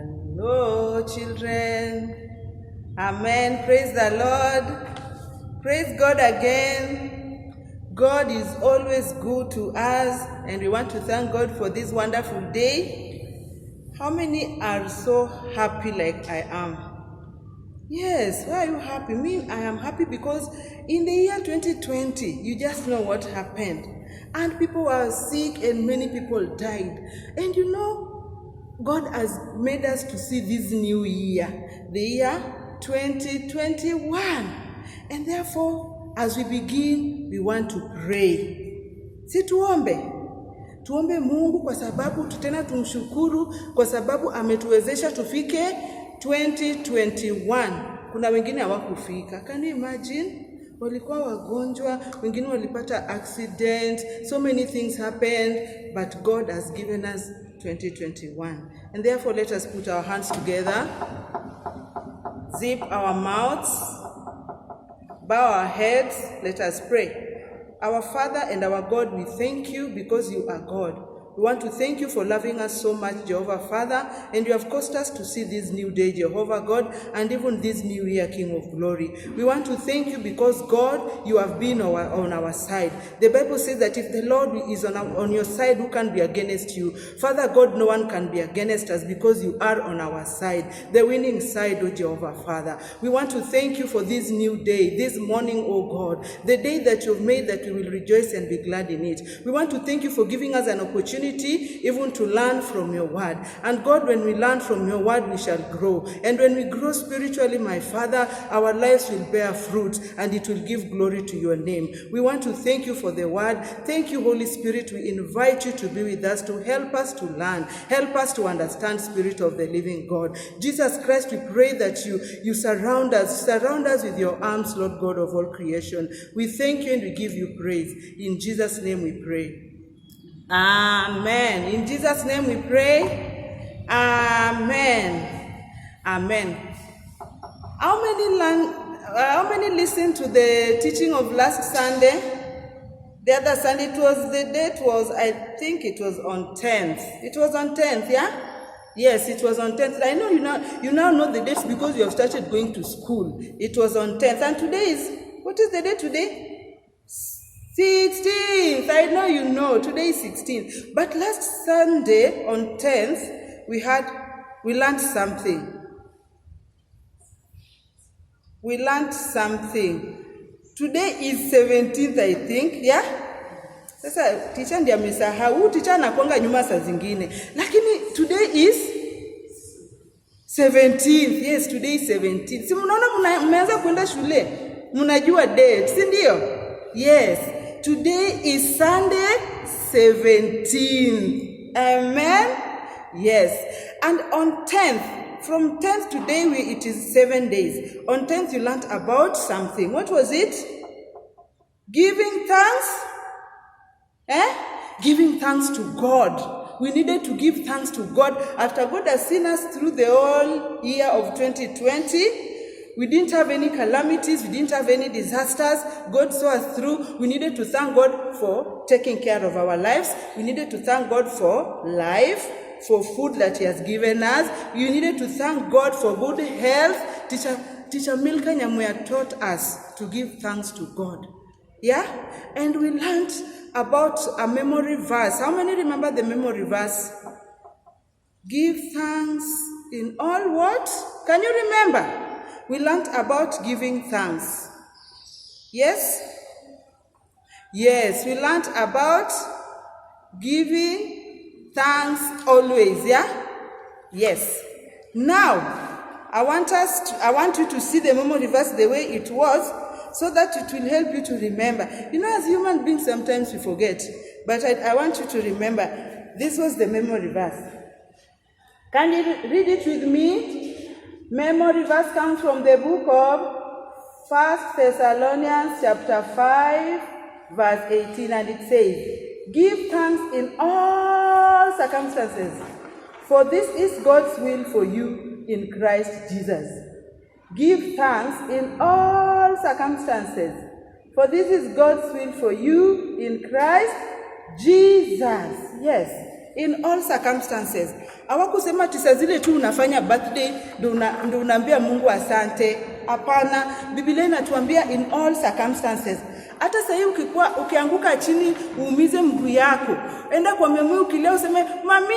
Hello, children. Amen. Praise the Lord. Praise God again. God is always good to us, and we want to thank God for this wonderful day. How many are so happy like I am? Yes, why are you happy? Me, I am happy because in the year 2020, you just know what happened. And people were sick and many people died. And you know, God has made us to see this new year, the year 2021. And therefore, as we begin, we want to pray. Si tuombe. Tuombe Mungu kwa sababu tena tumshukuru kwa sababu ametuwezesha tufike 2021. Kuna wengine hawakufika. Can you imagine? Walikuwa wagonjwa, wengine walipata accident, so many things happened, but God has given us 2021. And therefore, let us put our hands together, zip our mouths, bow our heads, let us pray. Our Father and our God, we thank you because you are God. We want to thank you for loving us so much, Jehovah Father, and you have caused us to see this new day, Jehovah God, and even this new year, King of Glory. We want to thank you because, God, you have been on our side. The Bible says that if the Lord is on your side, who can be against you? Father God, no one can be against us because you are on our side, the winning side, O Jehovah Father. We want to thank you for this new day, this morning, O God, the day that you've made that we will rejoice and be glad in it. We want to thank you for giving us an opportunity even to learn from your word. And God, when we learn from your word, we shall grow. And when we grow spiritually, my Father, our lives will bear fruit and it will give glory to your name. We want to thank you for the word. Thank you, Holy Spirit. We invite you to be with us, to help us to learn, help us to understand, Spirit of the living God. Jesus Christ, we pray that you surround us with your arms, Lord God of all creation. We thank you and we give you praise. In Jesus' name we pray. Amen. In Jesus' name we pray. Amen. Amen. How many listened to the teaching of last Sunday? The other Sunday, I think it was on 10th. It was on 10th, yeah? Yes, it was on 10th. I know you now know the dates because you have started going to school. It was on 10th. And what is the date today? 16th. I know you know. Today is 16th. But last Sunday on 10th, we learned something. We learned something. Today is 17th, I think. Yeah? Sasa teacher ndiye amesahau. Teacher anakuanga nyuma saa zingine. Lakini today is 17th. Yes, today is 17th. Si mnaona mmeanza kwenda shule? Mnajua date, si ndio? Yes. Today is Sunday 17th. Amen? Yes. And on 10th, from 10th today, it is 7 days. On 10th, you learned about something. What was it? Giving thanks. Giving thanks to God. We needed to give thanks to God. After God has seen us through the whole year of 2020, we didn't have any calamities. We didn't have any disasters. God saw us through. We needed to thank God for taking care of our lives. We needed to thank God for life, for food that He has given us. We needed to thank God for good health. Teacher Milka Nyamuya taught us to give thanks to God. Yeah? And we learned about a memory verse. How many remember the memory verse? Give thanks in all what? Can you remember? We learned about giving thanks. Yes? Yes, we learned about giving thanks always, yeah? Yes. Now, I want you to see the memory verse the way it was so that it will help you to remember. You know, as human beings, sometimes we forget. But I want you to remember, this was the memory verse. Can you read it with me? Memory verse comes from the book of 1 Thessalonians chapter 5, verse 18, and it says, give thanks in all circumstances, for this is God's will for you in Christ Jesus. Give thanks in all circumstances, for this is God's will for you in Christ Jesus. Yes. in all circumstances. Hawakusema tisa zile tu unafanya birthday ndio unaambia Mungu asante. Hapana, Biblia inatuambia in all circumstances. Hata sasa ukianguka chini uumize mguu yako, enda kwa mami ukileo useme mami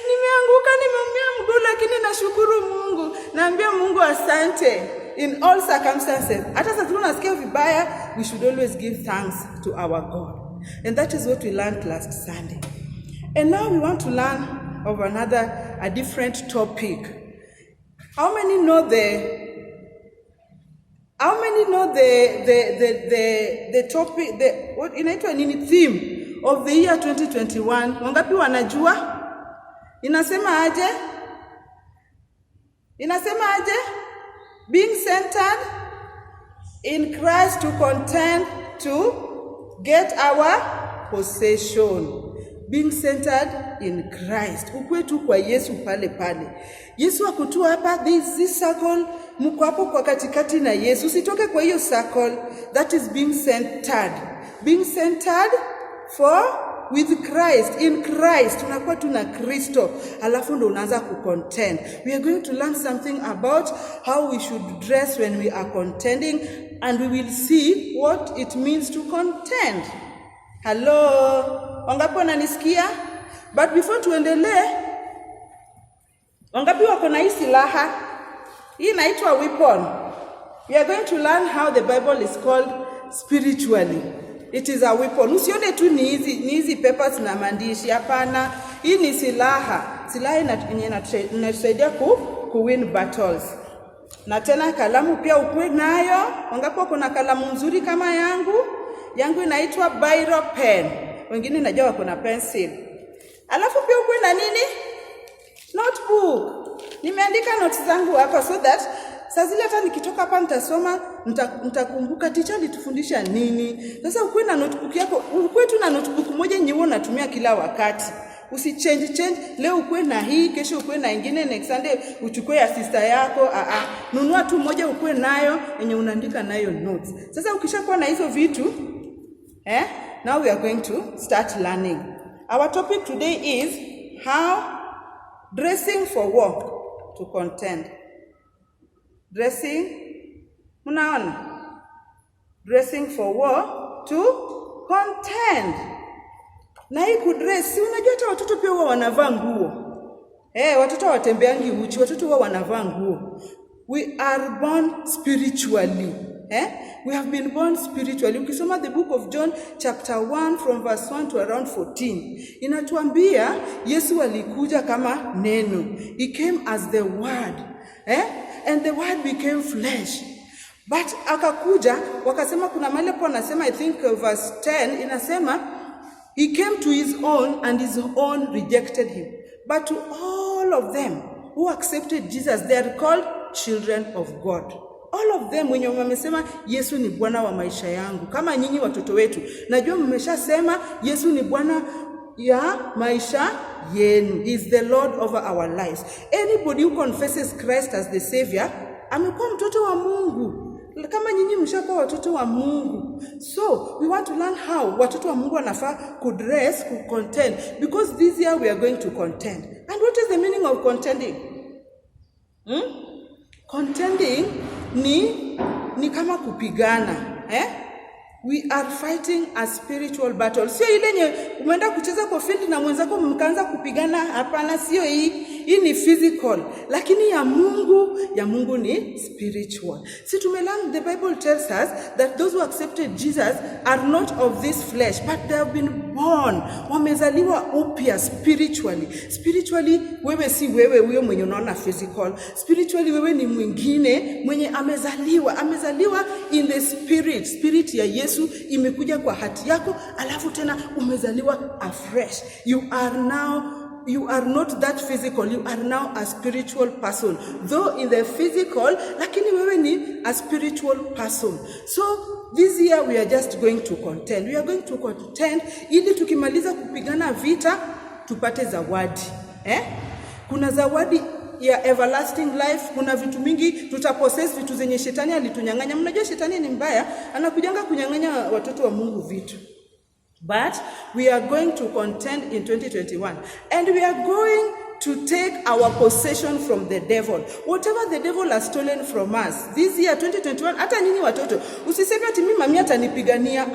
nimeanguka nimeumia mguu lakini nashukuru Mungu. Naambia Mungu asante in all circumstances. Hata sasa tunasikia vibaya, we should always give thanks to our God. And that is what we learned last Sunday. And now we want to learn of a different topic. How many know the topic, what inaitwa nini, theme of the year 2021? Wangapi wanajua? Inasema aje? Being centered in Christ to contend to get our possession. Being centered in Christ. Ukwe tu kwa Yesu pale. Yesu akutua hapa, this circle, mko hapo kwa katikati na Yesu. Usitoke kwa hiyo circle. That is being centered. Being centered with Christ. In Christ. Tunakuwa tuna Kristo. Alafu ndo unaanza kucontend. We are going to learn something about how we should dress when we are contending. And we will see what it means to contend. Hello? Wangapi wananisikia? But before tuendelee, wangapi wako na hii silaha? Hii inaitwa weapon. We are going to learn how the Bible is called spiritually. It is a weapon. Usione tu ni hizi papers na maandishi. Hapana, hii ni silaha. Silaha inatusaidia ku win battles. Na tena kalamu pia ukuwe nayo. Wangapi wako na kalamu nzuri kama yangu? Yangu inaitwa biro pen. Wengine najua wako na pencil. Alafu pia ukuwe na nini? Notebook. Nimeandika notes zangu hapa so that saa zile hata nikitoka hapa nitasoma, nitakumbuka teacher alitufundisha nini. Sasa ukuwe na notebook yako, ukuwe tu na notebook moja yenye unatumia kila wakati. Usichange. Leo ukuwe na hii, kesho ukuwe na ingine, next Sunday uchukue ya sister yako. Nunua tu moja ukuwe nayo yenye unaandika nayo notes. Sasa ukishakuwa na hizo vitu, now we are going to start learning. Our topic today is how dressing for war to contend. Dressing for war to contend. Na hii kudress, unajua hata watoto pia wanavaa nguo. Watoto watembeangi uchi, watoto wanavaa nguo. We are born spiritually. We have been born spiritually. Ukisoma the book of John chapter 1 from verse 1 to around 14, inatuambia Yesu alikuja kama neno. He came as the word. And the word became flesh. But akakuja, wakasema kuna mahali hapo anasema, I think verse 10 inasema, he came to his own and his own rejected him. But to all of them who accepted Jesus, they are called children of God. All of them wenye wamesema Yesu ni Bwana wa maisha yangu. Kama nyinyi watoto wetu, najua mmeshasema Yesu ni Bwana ya maisha yenu. He is the Lord over our lives. Anybody who confesses Christ as the Savior, amekuwa mtoto wa Mungu. Kama nyinyi mshakuwa watoto wa Mungu. So, we want to learn how watoto wa Mungu wanafaa kudress, contend. Because this year we are going to contend. And what is the meaning of contending? Contending ni kama kupigana. We are fighting a spiritual battle. Sio ile nye umeenda kucheza kwa field na mwenzako mkaanza kupigana. Hapana, sio hii. Hii ni physical. Lakini ya Mungu ni spiritual. See, tumelearn, the Bible tells us that those who accepted Jesus are not of this flesh, but they have been born. Wamezaliwa upya spiritually. Spiritually, wewe si wewe huyo mwenye unaona physical. Spiritually, wewe ni mwingine mwenye amezaliwa in the spirit. Spirit ya Yesu imekuja kwa hati yako, alafu tena umezaliwa afresh. You are not that physical, you are now a spiritual person. Though in the physical, lakini wewe ni a spiritual person. So this year we are just going to contend. We are going to contend ili tukimaliza kupigana vita tupate zawadi. Kuna zawadi ya everlasting life. Kuna vitu mingi tutapossess, vitu zenye shetani alitunyang'anya. Mnajua shetani ni mbaya, anakujanga kunyang'anya watoto wa Mungu vitu. But we are going to contend in 2021, and we are going to take our possession from the devil. Whatever the devil has stolen from us this year 2021, hata nyinyi watoto usiseme ati mimi mami atanipigania.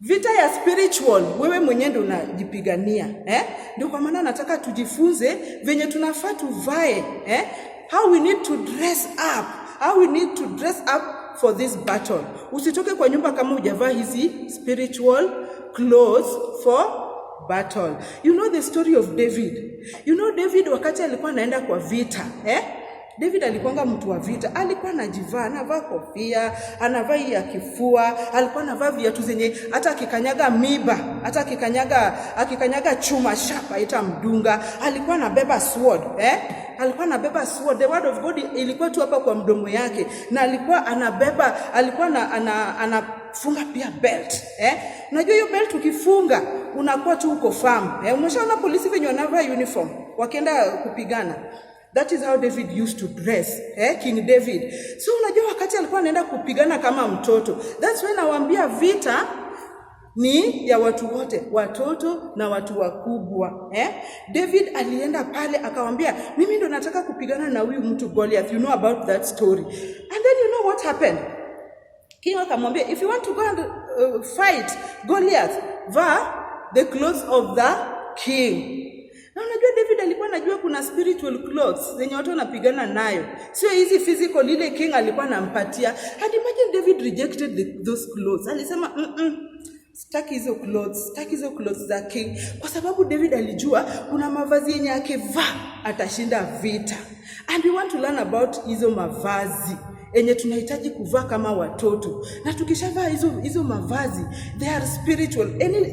Vita ya spiritual wewe mwenyewe ndio unajipigania. Ndio kwa maana nataka tujifunze venye tunafaa tuvae, how we need to dress up, how we need to dress up for this battle. Usitoke kwa nyumba kama hujavaa hizi spiritual clothes for battle. You know the story of David. You know David wakati alikuwa anaenda kwa vita, David alikuwa mtu wa vita. Alikuwa anajivaa, anavaa kofia, anavaa ya kifua, alikuwa anavaa viatu zenye hata akikanyaga miba, hata akikanyaga chuma shapa itamdunga. Alikuwa anabeba sword, alikuwa anabeba sword. The word of God ilikuwa tu hapa kwa mdomo yake, na alikuwa anabeba, alikuwa anafunga pia belt, Unajua hiyo belt ukifunga unakuwa tu uko firm. Umeshaona polisi wenye wanavaa uniform wakienda kupigana? That is how David used to dress, King David. So unajua wakati alikuwa anaenda kupigana kama mtoto. That's when nawaambia vita ni ya watu wote, watoto na watu wakubwa, David alienda pale akawaambia, mimi ndo nataka kupigana na huyu mtu Goliath. You know about that story. And then you know what happened? King akamwambia, if you want to go and fight Goliath, vaa the clothes of the king. Na unajua David alikuwa anajua kuna spiritual clothes zenye watu wanapigana nayo, sio hizi physical ile king alikuwa anampatia. And imagine David rejected those clothes. Alisema sitaki hizo clothes za king, kwa sababu David alijua kuna mavazi yenye akivaa atashinda vita. And we want to learn about hizo mavazi enye tunahitaji kuvaa kama watoto. Na tukishavaa hizo mavazi, they are spiritual.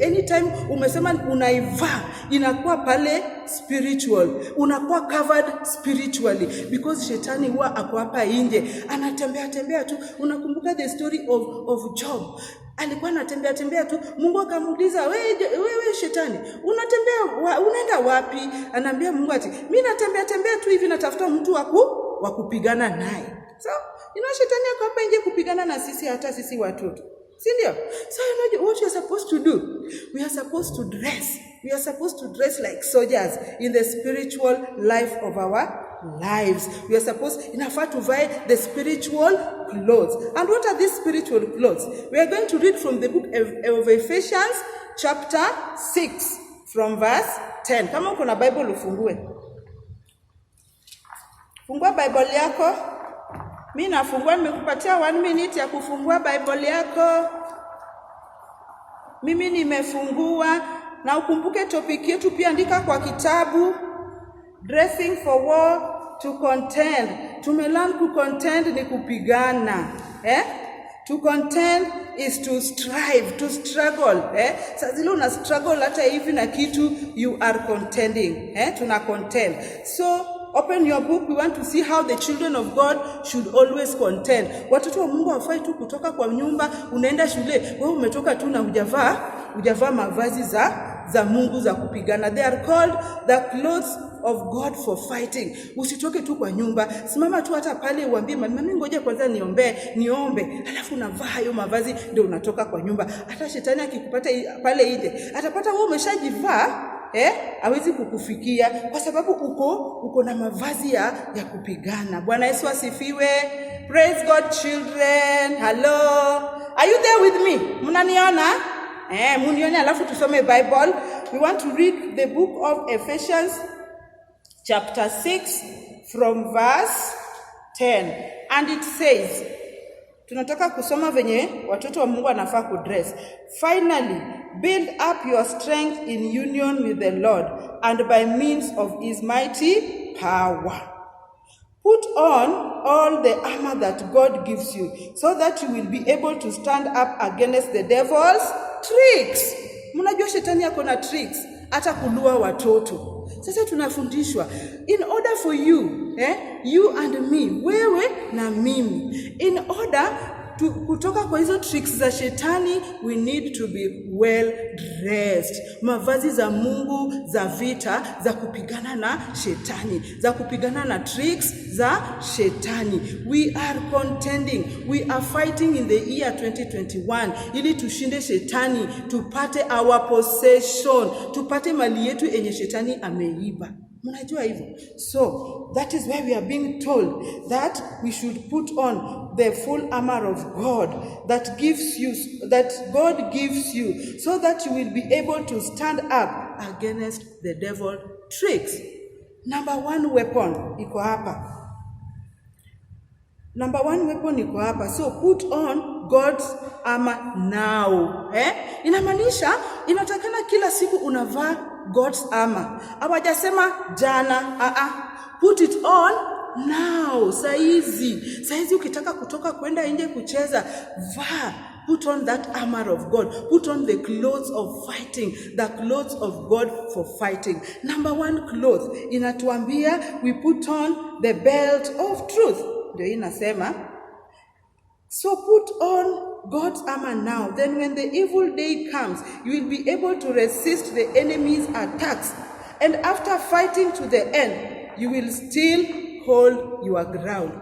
Anytime umesema unaivaa, inakuwa pale spiritual, unakuwa covered spiritually, because shetani huwa ako hapa nje anatembea tu. Unakumbuka the story of Job? Alikuwa anatembea tu. Mungu akamuuliza, wewe shetani, unaenda wapi? Anaambia Mungu ati, mimi natembea tu hivi, natafuta mtu wa kupigana naye. So, shetani yako hapa nje kupigana na sisi, hata sisi watoto. Si ndio? So you know what you are supposed to do? We are supposed to dress. We are supposed to dress like soldiers in the spiritual life of our lives. We are supposed, inafaa tuvae the spiritual clothes. And what are these spiritual clothes? We are going to read from the book of Ephesians chapter 6 from verse 10. Kama uko na Bible ufungue. Fungua Bible yako. Mimi nafungua, nimekupatia 1 minute ya kufungua Bible yako. Mimi nimefungua, na ukumbuke topic yetu pia andika kwa kitabu, Dressing for War, to contend. Tumelearn ku contend ni kupigana, To contend is to strive, to struggle, Sasa zile una struggle hata hivi na kitu, you are contending, Tuna contend. So open your book. We want to see how the children of God should always contend. Watoto wa Mungu hawafai tu kutoka kwa nyumba, unaenda shule, wewe umetoka tu na hujavaa mavazi za Mungu za kupigana. They are called the clothes of God for fighting. Usitoke tu kwa nyumba, simama tu hata pale uambie mami ngoja kwanza niombe, alafu unavaa hayo mavazi ndio unatoka kwa nyumba. Hata shetani akikupata pale nje, atapata wewe umeshajivaa, hawezi kukufikia kwa sababu uko na mavazi ya kupigana. Bwana Yesu asifiwe. Praise God children. Hello. Are you there with me? Mnaniona? Munione, alafu tusome Bible. We want to read the book of Ephesians chapter 6 from verse 10. And it says, tunataka kusoma venye watoto wa Mungu anafaa kudress. Finally, build up your strength in union with the Lord, and by means of his mighty power. Put on all the armor that God gives you, so that you will be able to stand up against the devil's tricks. Mnajua shetani yako na tricks, hata kulua watoto. Sasa tunafundishwa, in order for you, you and me, wewe na mimi, in order kutoka kwa hizo tricks za shetani, we need to be well dressed. Mavazi za Mungu za vita, za kupigana na shetani, za kupigana na tricks za shetani. We are contending, we are fighting in the year 2021 ili tushinde shetani, tupate our possession, tupate mali yetu yenye shetani ameiba. Mnajua hivyo? So that is why we are being told that we should put on the full armor of God that God gives you, so that you will be able to stand up against the devil tricks. Number one weapon iko hapa. So put on God's armor now. Inamaanisha inatakana kila siku unavaa God's armor. Hawajasema jana. Put it on now. Saizi ukitaka kutoka kwenda nje kucheza, vaa. Put on that armor of God. Put on the clothes of fighting. The clothes of God for fighting. Number one cloth. Inatuambia we put on the belt of truth. Ndio inasema. So put on God's armor now. Then when the evil day comes, you will be able to resist the enemy's attacks. And after fighting to the end, you will still hold your ground.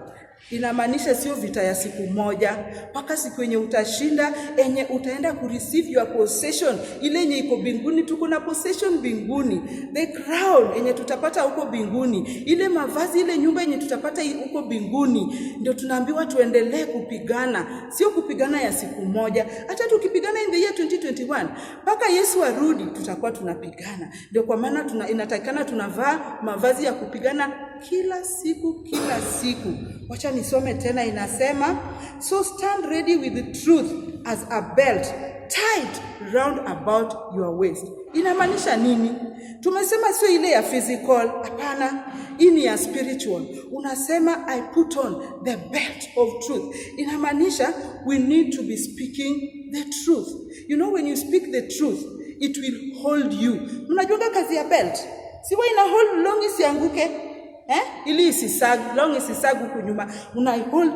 Inamaanisha sio vita ya siku moja, mpaka siku yenye utashinda, enye utaenda kureceive your possession, ile yenye iko mbinguni. Tuko na possession mbinguni, the crown yenye tutapata huko mbinguni, ile mavazi, ile nyumba yenye tutapata huko mbinguni. Ndio tunaambiwa tuendelee kupigana, sio kupigana ya siku moja. Hata tukipigana in the year 2021 mpaka Yesu arudi, tutakuwa tunapigana. Ndio kwa maana inatakikana tunavaa mavazi ya kupigana kila siku. Wacha nisome tena, inasema, so stand ready with the truth as a belt tied round about your waist. Inamaanisha nini? Tumesema sio ile ya physical, hapana, ini ya spiritual. Unasema I put on the belt of truth. Inamaanisha we need to be speaking the truth. You know, when you speak the truth, it will hold you. Mnajua kazi ya belt? Siwa ina hold long isianguke. Ili isisagu, long isisagu kunyuma. Hold.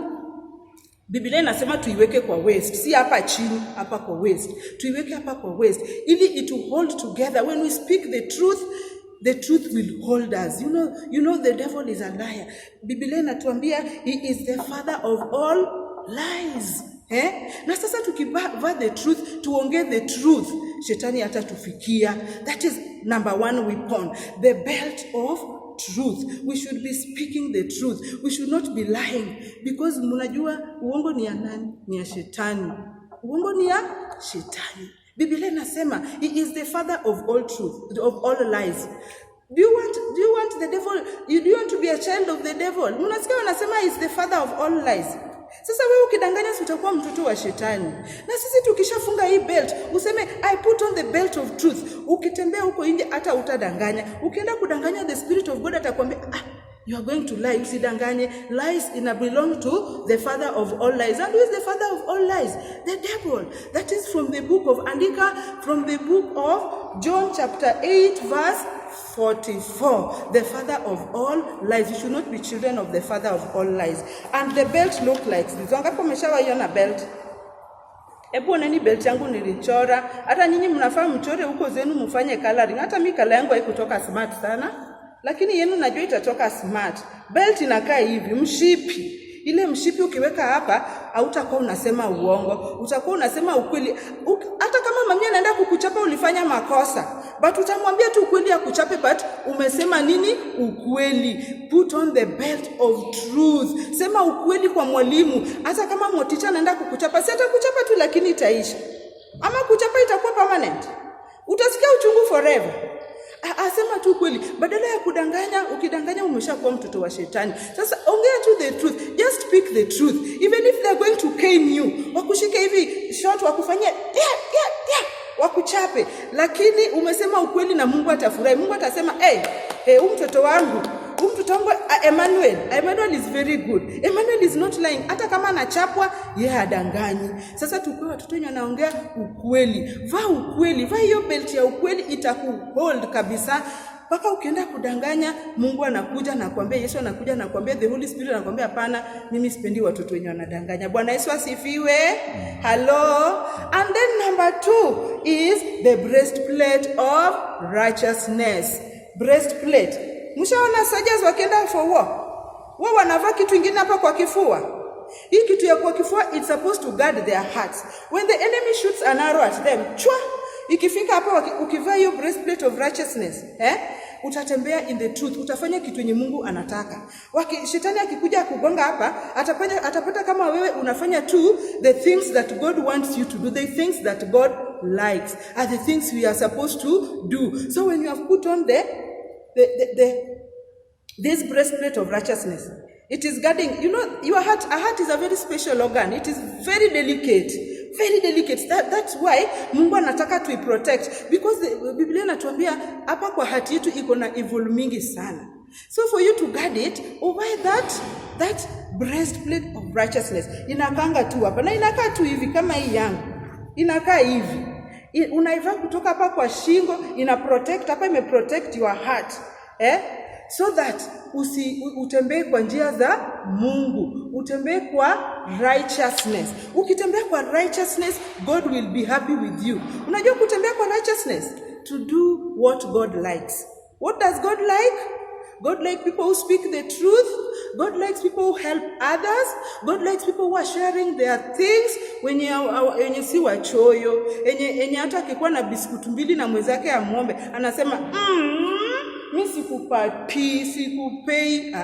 Biblia inasema tuiweke kwa waist, si hapa chini, hapa kwa waist. Tuiweke hapa kwa waist ili it will hold together. When we speak the truth will hold us. You know the devil is a liar. Biblia inatuambia he is the father of all lies. Na sasa tukivaa the truth, tuongee the truth, shetani hatatufikia. That is number one weapon, the belt of truth. We should be speaking the truth. We should not be lying, because mnajua uongo ni ya nani? Ni ya shetani. Uongo ni ya shetani. Biblia inasema he is the father of all truth, of all lies. Do you want the devil? Do you want to be a child of the devil? Mnasikia wanasema he is the father of all lies. Sasa wewe ukidanganya utakuwa mtoto wa shetani. Na sisi tukishafunga hii belt, useme I put on the belt of truth. Ukitembea huko nje hata utadanganya. Ukienda kudanganya, the spirit of God atakwambia, you are going to lie. Usidanganye. Lies belong to the father of all lies. And who is the father of all lies? The devil. That is from the book of Andika, from the book of John chapter 8 verse 44. The father of all lies. You should not be children of the father of all lies. And the belt look like this. Wangapo umeshawaiona belt? Ebu nani belt yangu nilichora. Hata nyinyi mnafaa mchore huko zenu mfanye coloring. Hata mimi kala yangu haikutoka smart sana, lakini yenu najua itatoka smart. Belt inakaa hivi, mshipi. Ile mshipi ukiweka hapa, hautakuwa unasema uongo, utakuwa unasema ukweli. Hata kama mami anaenda kukuchapa ulifanya makosa, but utamwambia tu ukweli ya kuchape, but umesema nini? Ukweli. Put on the belt of truth. Sema ukweli kwa mwalimu. Hata kama moticha anaenda kukuchapa, si atakuchapa tu lakini itaisha. Ama kuchapa itakuwa permanent. Utasikia uchungu forever. Asema tu kweli. Badala ya kudanganya, ukidanganya umeshakuwa mtoto wa shetani. Sasa ongea tu the truth. Just speak the truth. Even if they are going to cane you, wakushike hivi short, wakufanyia wakuchape, lakini umesema ukweli na Mungu atafurahi. Mungu atasema, mtoto wangu Emmanuel is very good. Emmanuel is not lying. Hata kama anachapwa, yeye hadanganyi. Sasa tupewe watoto wenye wanaongea ukweli. Vaa ukweli. Vaa hiyo belt ya ukweli, itakuhold kabisa. Paka ukienda kudanganya, Mungu anakuja na kuambia, Yesu anakuja na kuambia, the Holy Spirit anakuambia hapana, mimi sipendi watoto wenye wanadanganya. Bwana Yesu asifiwe. Hello. And then number 2 is the breastplate of righteousness. Breastplate. Mshaona soldiers wakienda for war? Wao wanavaa kitu kingine hapa kwa kifua. Hii kitu ya kwa kifua, it's supposed to guard their hearts. When the enemy shoots an arrow at them, chwa, ikifika hapa ukivaa hiyo breastplate of righteousness, utatembea in the truth, utafanya kitu yenye Mungu anataka. Shetani akikuja kugonga hapa, atapata kama wewe unafanya tu the things that God wants you to do, the things that God likes, are the things we are supposed to do. So when you have put on this breastplate of righteousness, it is guarding, you know, your heart. A heart is a very special organ. It is very delicate. Very delicate. That's why Mungu anataka to protect, because the Biblia inatuambia hapa kwa hati yetu iko na evil mingi sana. So for you to guard it, obey that breastplate of righteousness. Inakanga tu hapa na inakaa tu hivi kama hii yangu. Inakaa hivi. Unaivaa kutoka hapa kwa shingo, ina protect hapa, ime protect your heart. So that utembee kwa njia za Mungu, utembee kwa righteousness. Ukitembea kwa righteousness, God will be happy with you. Unajua kutembea kwa righteousness, to do what God likes. What does God like? God likes people who speak the truth. God likes people who help others. God likes people who are sharing their things. Wenye si wachoyo, enye hata akikuwa na biskuti 2 na mwenzake amwombe, anasema mimi sikupei.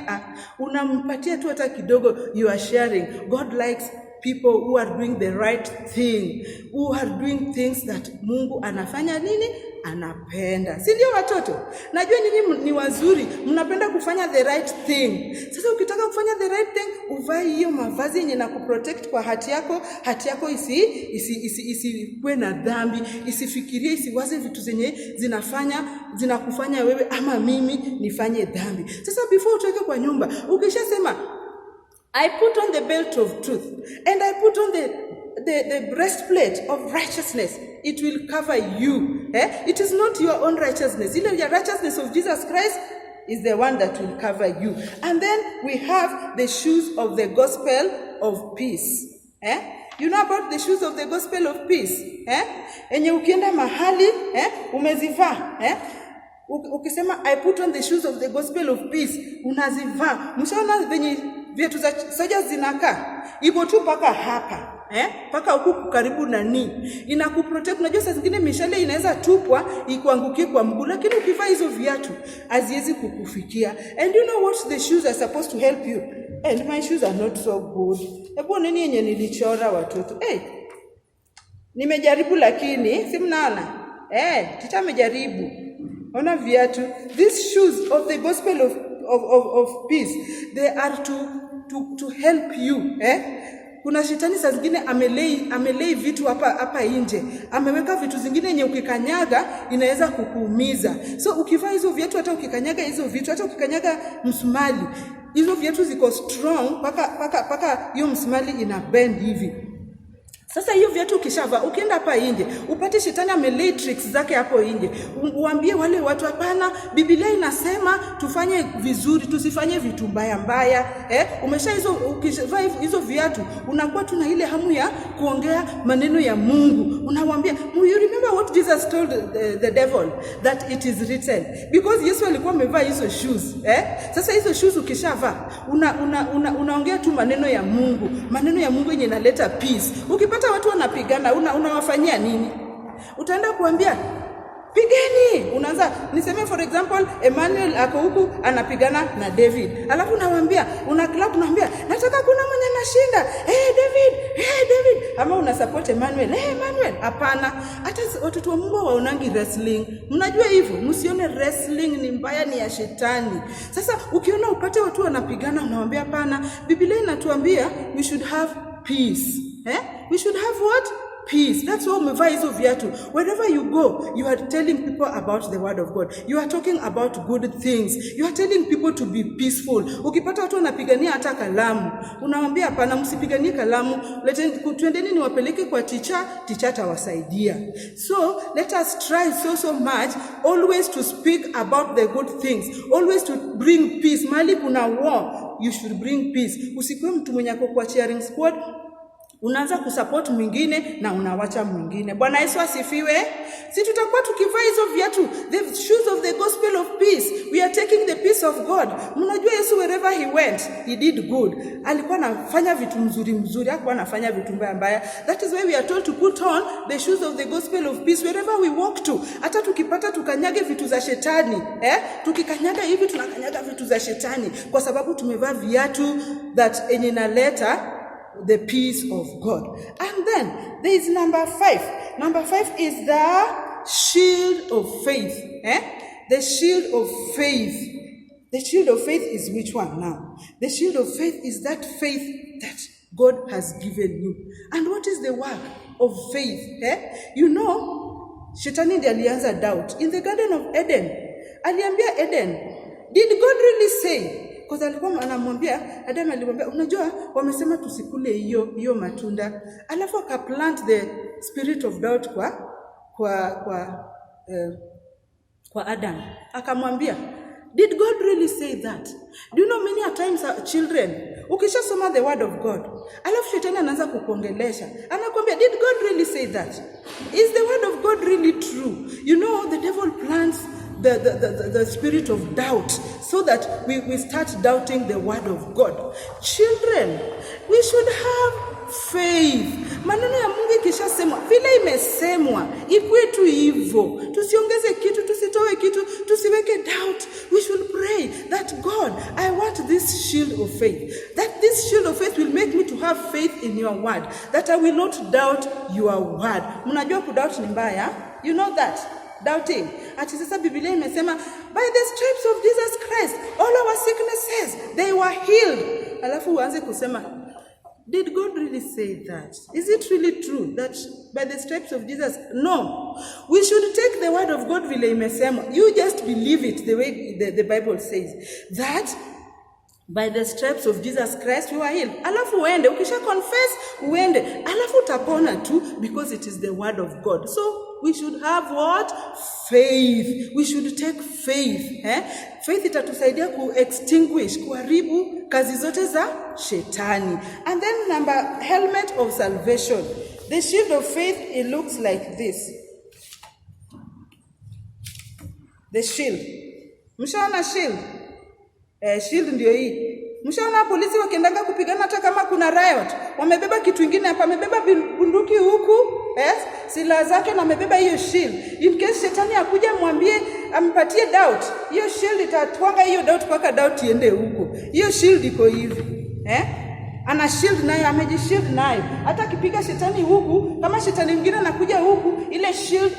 Unampatia tu hata kidogo, you are sharing. God likes people who are doing the right thing, who are doing things that Mungu anafanya nini? Anapenda. Si ndio watoto? Najua nyinyi ni wazuri, mnapenda kufanya the right thing. Sasa ukitaka kufanya the right thing, uvae hiyo mavazi yenye na kuprotect kwa hati yako isikuwe na dhambi, isifikirie, isiwaze vitu zenye zinakufanya wewe ama mimi nifanye dhambi. Sasa before utoke kwa nyumba, ukishasema I put on the belt of truth and I put on the breastplate of righteousness, it will cover you. It is not your own righteousness. The righteousness of Jesus Christ is the one that will cover you. And then we have the shoes of the gospel of peace. You know about the shoes of the gospel of peace? Enye ukienda mahali, umezivaa. Ukisema I put on the shoes of the gospel of peace, unazivaa. Mshaona venye viatu za soldiers zinakaa, iko tu paka hapa. Paka huku karibu na inakuprotect. Unajua saa zingine mishale inaweza tupwa ikuangukie kwa mguu, lakini ukivaa hizo viatu haziwezi kukufikia. And you know what the shoes are supposed to help you? And my shoes are not so good. Hebu nini yenye nilichora watoto? Nimejaribu lakini si mnaona? Ticha amejaribu. Ona viatu. These shoes of the gospel of peace, they are to help you. Kuna shetani saa zingine amelei vitu hapa nje. Ameweka vitu zingine yenye ukikanyaga inaweza kukuumiza. So ukivaa hizo viatu, hata ukikanyaga hizo vitu, hata ukikanyaga msumali, hizo viatu ziko strong paka hiyo msumali ina bend hivi. Sasa hiyo viatu ukishavaa, ukienda hapa nje, upate shetani amelay tricks zake hapo nje. Uambie wale watu hapana, Biblia inasema tufanye vizuri, tusifanye vitu mbaya. Ukishavaa hizo viatu, unakuwa tuna ile hamu ya kuongea maneno ya Mungu. Unawaambia, you remember what Jesus told the devil? That it is written. Because Yesu alikuwa amevaa hizo shoes. Sasa hizo shoes ukishavaa, unaongea tu maneno ya Mungu. Maneno ya Mungu yenye inaleta peace. Ukipata watu wanapigana, unawafanyia nini? Utaenda kuambia pigeni. Unaanza, niseme for example, Emmanuel ako huku anapigana na David. Alafu unawaambia, unaclap, unaambia nataka kuna mwenye anashinda. David. Ama una support Emmanuel. Emmanuel. Hapana. Hata watoto wa Mungu waonangi wrestling. Mnajua hivyo? Msione wrestling ni mbaya, ni ya shetani. Sasa ukiona upate watu wanapigana, unawaambia hapana. Biblia inatuambia we should have peace. We should have what? peace. That's why umevaa hizo viatu. Wherever you go, you are telling people about the word of God. You are talking about good things. You are telling people to be peaceful. Ukipata watu wanapigania hata kalamu, unawaambia hapana, msipiganie kalamu. Twendeni niwapeleke kwa teacher atawasaidia. So let us try so much always to speak about the good things. Always to bring peace. Mahali kuna war, you should bring peace. Usikuwe mtu mwenye ako kwa cheering squad, unaanza kusupport mwingine na unawacha mwingine. Bwana Yesu asifiwe. Si tutakuwa tukivaa hizo viatu, the shoes of the gospel of peace. We are taking the peace of God. Mnajua Yesu wherever he went, he did good. Alikuwa anafanya vitu mzuri, hakuwa anafanya vitu mbaya. That is why we are told to put on the shoes of the gospel of peace wherever we walk to. Hata tukipata tukanyage vitu za shetani, tukikanyaga hivi tunakanyaga vitu za shetani kwa sababu tumevaa viatu that inaleta the peace of God. And then there is number 5. Number 5 is the shield of faith. The shield of faith. The shield of faith is which one now? The shield of faith is that faith that God has given you. And what is the work of faith? You know, Shetani ndiye alianza doubt. In the Garden of Eden, aliambia Eden, did God really say? Because alikuwa anamwambia, Adam alimwambia, unajua wamesema tusikule hiyo matunda. Alafu akaplant the spirit of doubt kwa Adam. Akamwambia, did God really say that? Do you know many a times children, ukishasoma the word of God, alafu shetani anaanza kukuongelesha. Anakuambia, did God really say that? Is the word of God really true? You know, the devil plants the spirit of doubt so that we start doubting the word of God. Children, we should have faith. Maneno ya Mungu ikishasemwa vile imesemwa, ikuwe tu hivyo. Tusiongeze kitu, tusitoe kitu, tusiweke doubt. We should pray that God, I want this shield of faith. That this shield of faith will make me to have faith in your word. That I will not doubt your word. Mnajua kudoubt ni mbaya? You know that? Doubting. Ati sasa Biblia imesema, by the stripes of Jesus Christ, all our sicknesses, they were healed. Alafu uanze kusema, did God really say that? Is it really true that by the stripes of Jesus? No. We should take the word of God vile imesema. You just believe it the way the Bible says. That by the stripes of Jesus Christ we were healed. Alafu uende, ukisha confess, uende. Alafu utapona tu because it is the word of God. So we should have what? Faith. We should take faith. Faith itatusaidia ku-extinguish, kuharibu kazi zote za shetani. And then helmet of salvation. The shield of faith, it looks like this. The shield. Mshaona shield? Shield ndio hii. Mshaona polisi wakiendaga kupigana hata kama kuna riot, wamebeba kitu kingine hapa, wamebeba bunduki huku, silaha zake na wamebeba hiyo shield. In case shetani akuja mwambie ampatie doubt, hiyo shield itatwanga hiyo doubt mpaka doubt iende huko. Hiyo shield iko hivi. Ana shield nayo, amejishield nayo. Hata kipiga shetani huku, kama shetani mwingine anakuja huku, ile shield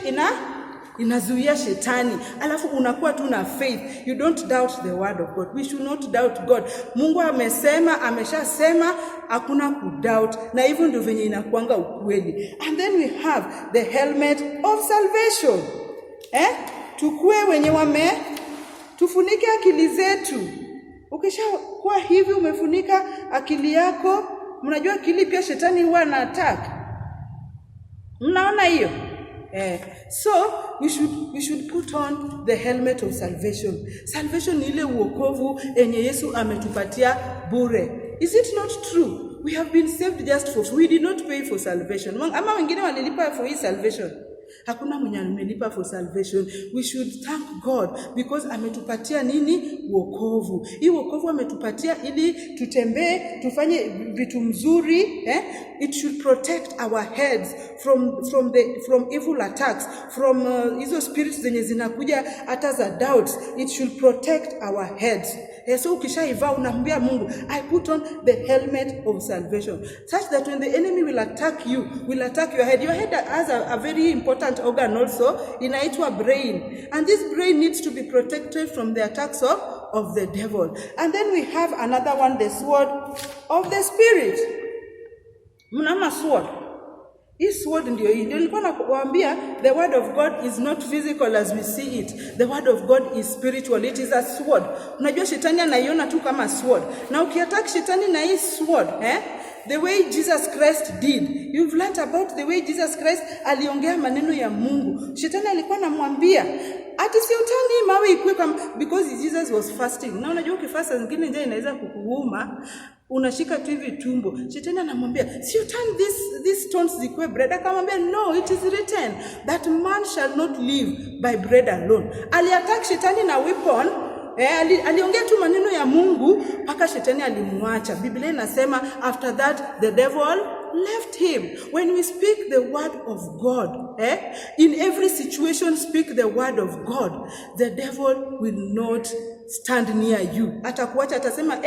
inazuia shetani. Alafu unakuwa tu na faith. You don't doubt the word of God. We should not doubt God. Mungu amesema, ameshasema, hakuna kudoubt. Na hivyo ndio venye inakuanga ukweli. And then we have the helmet of salvation. Tukue wenye tufunike akili zetu. Ukishakuwa hivi umefunika akili yako, mnajua akili pia shetani huwa ana attack. Mnaona hiyo? So we should put on the helmet of salvation. Salvation ni ile uokovu enye Yesu ametupatia bure. Is it not true? We have been saved just for free. We did not pay for salvation. Ama wengine walilipa for hii salvation. Hakuna mwenye amelipa for salvation. We should thank God because ametupatia nini? Wokovu. Hii wokovu ametupatia ili tutembee, tufanye vitu mzuri, It should protect our heads from evil attacks, from hizo spirits zenye zinakuja hata za doubts. It should protect our heads. So ukishaivaa unamwambia Mungu, I put on the helmet of salvation, such that when the enemy will attack you, will attack your head. Your head has a very important organ also, inaitwa brain. And this brain needs to be protected from the attacks of the devil. And then we have another one, the sword of the Spirit. Mnama sword. Hii sword ndio hii. Ndio nilikuwa nakuambia, the word of God is not physical as we see it. The word of God is spiritual. It is a sword. Unajua shetani anaiona tu kama sword. Na ukiattack shetani na hii sword, the way Jesus Christ did. You've learned about the way Jesus Christ aliongea maneno ya Mungu. Shetani alikuwa anamwambia, ati si utani mawe ikue kama, because Jesus was fasting. Na unajua ukifasta zingine njaa inaweza kukuuma, unashika tu hivi tumbo. Shetani anamwambia, si utani these stones zikue bread. Akamwambia, no, it is written that man shall not live by bread alone. Aliattack shetani na weapon. Aliongea tu maneno ya Mungu mpaka shetani alimwacha. Biblia inasema after that the devil left him. When we speak the word of God, in every situation speak the word of God, the devil will not stand near you. Atakuacha, atasema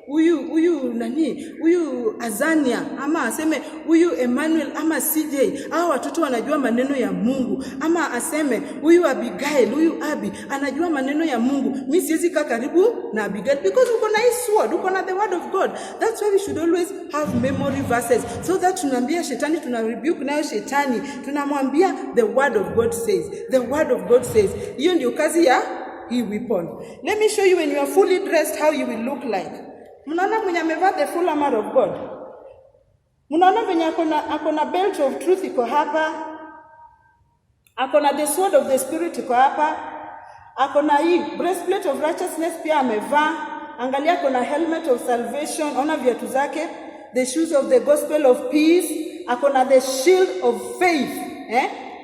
huyu Azania ama aseme huyu Emmanuel ama CJ, hao watoto wanajua maneno ya Mungu, ama aseme huyu Abigail, huyu Abi anajua maneno ya Mungu. Mimi siwezi kaa karibu na Abigail because uko na hii sword, uko na the word of God. That's why we should always have memory verses, so that tunaambia shetani, tunarebuke nayo shetani, tunamwambia the word of God says, the word of God says. Hiyo ndio kazi ya hii weapon. Let me show you when you are fully dressed how you will look like. Mnaona mwenye amevaa the full armor of God? Mnaona venye akona belt of truth iko hapa? Akona the sword of the spirit iko hapa? Akona hii breastplate of righteousness pia amevaa. Angalia akona helmet of salvation, ona viatu zake, the shoes of the gospel of peace, akona the shield of faith,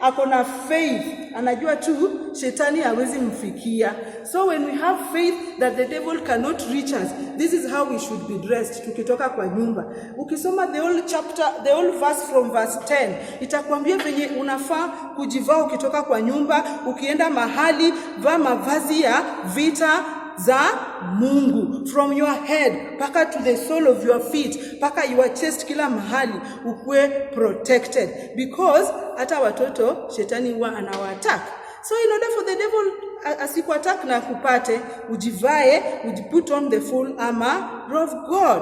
akona faith. Anajua tu shetani hawezi mfikia. So when we have faith that the devil cannot reach us, this is how we should be dressed tukitoka kwa nyumba. Ukisoma the whole chapter, the whole verse from verse 10, itakwambia venye unafaa kujivaa ukitoka kwa nyumba. Ukienda mahali, vaa mavazi ya vita za Mungu, from your head paka to the sole of your feet, paka your chest, kila mahali ukue protected, because hata watoto shetani huwa anawattack. So in order for the devil asikuattack na kupate, ujivae, put on the full armor of God.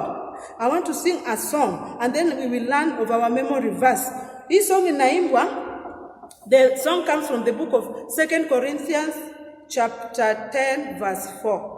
I want to sing a song and then we will learn of our memory verse. This song inaimbwa, the song comes from the book of 2 Corinthians chapter 10 verse 4.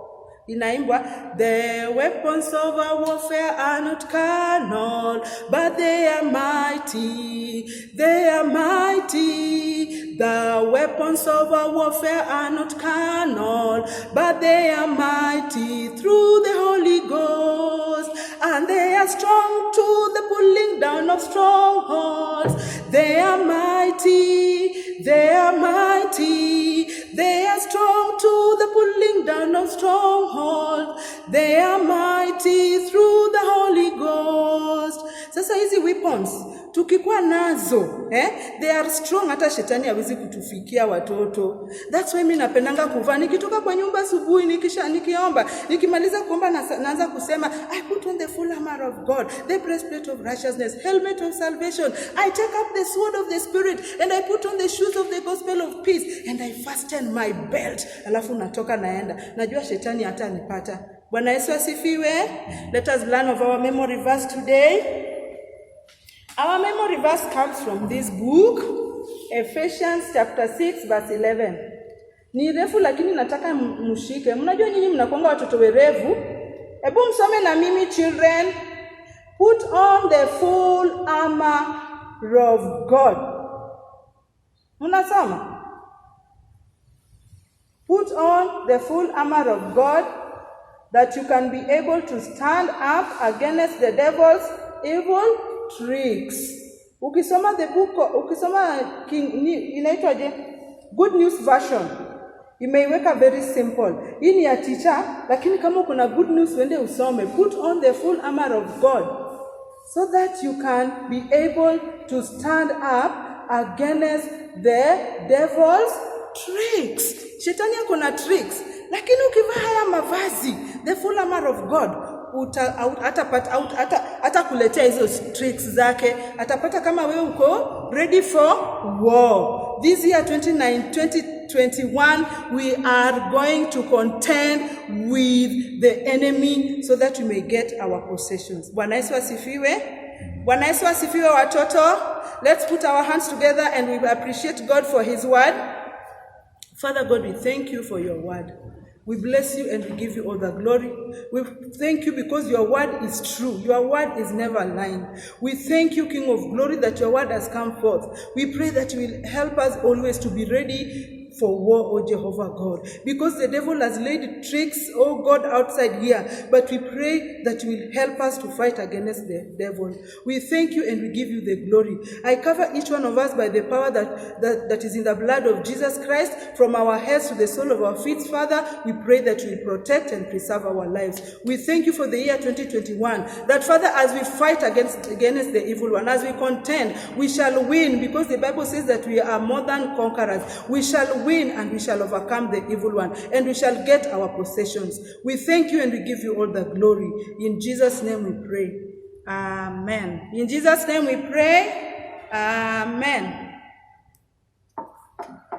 Inaimbwa, the weapons of our warfare are not carnal, but they are mighty. They are mighty. The weapons of our warfare are not carnal, but they are mighty through the Holy Ghost. And they are strong to the pulling down of strongholds. They are mighty. They are mighty. They are strong to the pulling down of strongholds. They are mighty through the Holy Ghost. Sasa hizi weapons tukikuwa nazo, they are strong, hata shetani hawezi kutufikia watoto. That's why mimi napendanga kuvaa nikitoka kwa nyumba asubuhi, nikiomba, nikimaliza kuomba naanza kusema, I put on the full armor of God, the breastplate of righteousness, helmet of salvation. I take up the sword of the spirit and I put on the shoes of the gospel of peace and I fasten my belt. Alafu natoka naenda. Najua shetani hata anipata. Bwana Yesu asifiwe. Let us learn of our memory verse today. Our memory verse comes from this book, Ephesians chapter 6 verse 11. Ni refu lakini nataka mshike. Mnajua nyinyi mnakuanga watoto werevu. Hebu msome na mimi, children. Put on the full armor of God. Mnasoma? Put on the full armor of God, that you can be able to stand up against the devil's evil tricks. Ukisoma the book, ukisoma inaitwaje? Good News Version, imeiweka very simple. Hii ni ya teacher, lakini kama kuna Good News wende usome. Put on the full armor of God, so that you can be able to stand up against the devil's tricks. Shetani yako na tricks, lakini ukivaa haya mavazi, the full armor of God, atakuletea hizo tricks zake. Atapata kama wewe uko ready for war. This year 2021 we are going to contend with the enemy so that we may get our possessions. Bwana Yesu asifiwe. Bwana Yesu asifiwe watoto. Let's put our hands together and we appreciate God for his word. Father God, we thank you for your word. We bless you and we give you all the glory. We thank you because your word is true. Your word is never lying. We thank you, King of glory, that your word has come forth. We pray that you will help us always to be ready for war, O Jehovah God, because the devil has laid tricks, oh God, outside here, but we pray that you will help us to fight against the devil. We thank you and we give you the glory. I cover each one of us by the power that is in the blood of Jesus Christ, from our heads to the sole of our feet. Father, we pray that you will protect and preserve our lives. We thank you for the year 2021, that Father, as we fight against the evil one, as we contend, we shall win, because the Bible says that we are more than conquerors. We shall win and we shall overcome the evil one, and we shall get our possessions. We thank you and we give you all the glory. In Jesus' name we pray. Amen. In Jesus' name we pray. Amen.